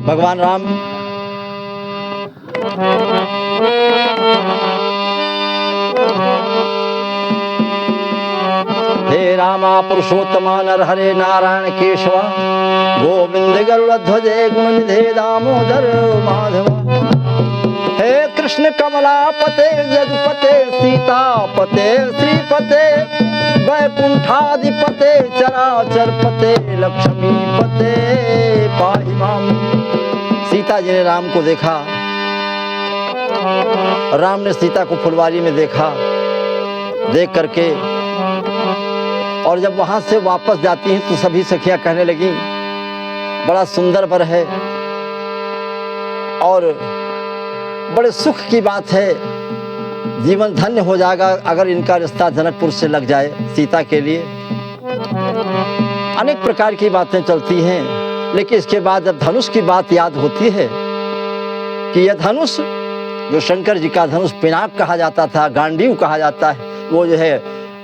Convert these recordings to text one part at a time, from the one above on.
भगवान राम हे रामा पुरुषोत्तमा नरहरे नारायण केशवा गोविंद गरुड़ध्वजे गुणनिधे दामोदर माधव। हे कृष्ण कमलापते जगपते सीतापते श्रीपते वैकुंठाधिपते चराचरपते लक्ष्मीपते पाहि माम। सीता जी ने राम को देखा, राम ने सीता को फुलवारी में देखा, देख करके और जब वहां से वापस जाती हैं तो सभी सखियां कहने लगी बड़ा सुंदर वर है और बड़े सुख की बात है, जीवन धन्य हो जाएगा अगर इनका रिश्ता जनकपुर से लग जाए सीता के लिए। अनेक प्रकार की बातें चलती हैं, लेकिन इसके बाद जब धनुष की बात याद होती है कि यह धनुष जो शंकर जी का धनुष पिनाक कहा जाता था, गांडीव कहा जाता है, वो जो है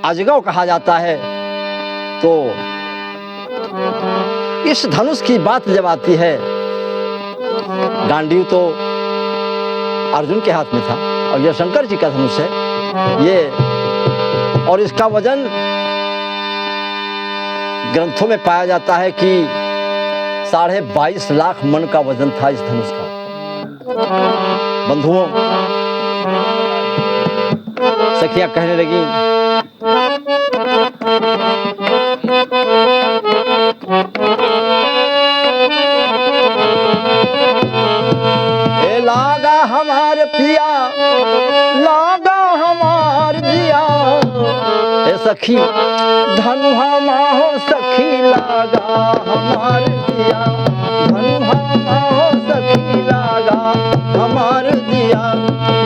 अजगव कहा जाता है, तो इस धनुष की बात जब आती है, गांडीव तो अर्जुन के हाथ में था और यह शंकर जी का धनुष है ये, और इसका वजन ग्रंथों में पाया जाता है कि 22.5 लाख मन का वजन था इस धनुष का। बंधुओं, सखियां कहने लगी लागा हमारे पिया लागा हमार दिया, ए सखी धनुहा माहो सखी लागा हमार दिया, धनुहा माहो सखी लागा हमार दिया,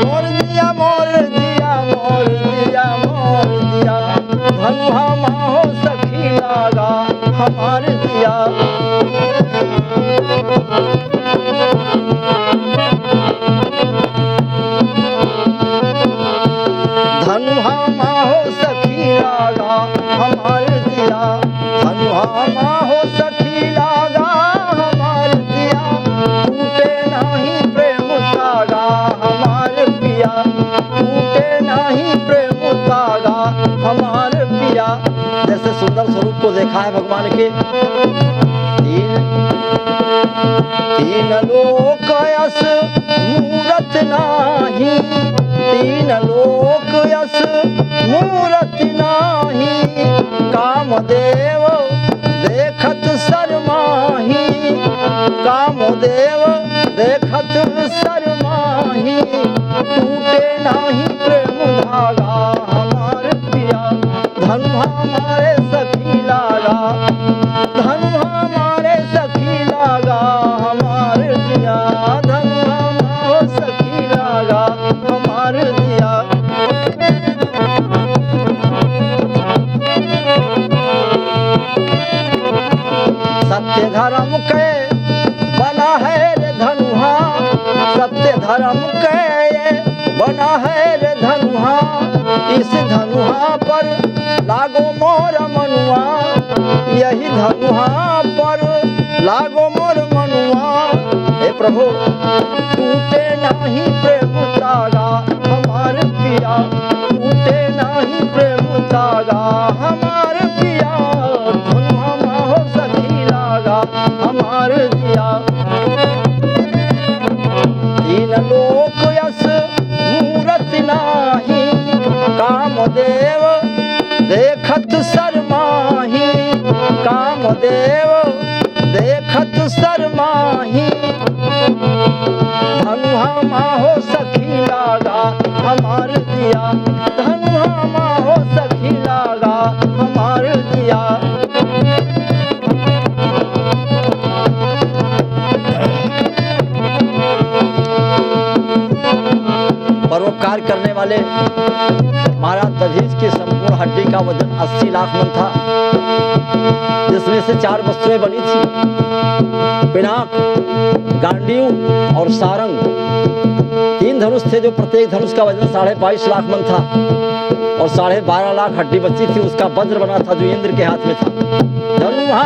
मोर दिया मोर दिया मोर दिया मोर दिया, धनुहा माहो सखी लागा हमार दिया। धनुहा माहो सखी लागा हमार दिया, धनुहा माहो सखी लागा हमार दिया, टूटे नहीं प्रेम धागा हमार पिया, टूटे नहीं प्रेम धागा हमार पिया। जैसे सुंदर स्वरूप को देखा है भगवान के, तीन लोक यस मूरत नाही, तीन लोक यस मूरत नाही, कामदेव देखत शर्माही, कामदेव देखत शर्माही, टूटे नाही प्रेम धागा हमार पिया, धनुहा हमारे सखी लागा, धनुहा हमारे सखी लागा हमार दिया, धनुहा हमारे सखी लागा हमार दिया। सत्य धर्म के बना है रे धनुहा, सत्य धर्म के बना है रे धनुहा, इस धनुहा पर लागो मोर मनुआ, यही धनुहा पर लागो मोर मनुआ। हे प्रभु टूटे नहीं प्रेम धागा हमार पिया, टूटे नहीं प्रेम धागा हमार पिया, धनुहा माहो सखी लागा हमार दिया। तीन लोक यस मूरत नाही, कामदेव देखत शर्माही, कामदेव देखत शर्माही, धनुहा माहो सखी लागा हमार दिया, धनुहा माहो सखी लागा हमार दिया। परोपकार करने वाले महाराज दधीच के संपूर्ण हड्डी का वजन 80 लाख मन था, जिसमें से 4 वस्तुएं बनी थी, पिनाक, गांडीव और सारंग। 3 धनुष थे, जो प्रत्येक धनुष का वजन 22.5 लाख मन था, और 12.5 लाख हड्डी बची थी। उसका वज्र बना था जो इंद्र के हाथ में था। धनुहा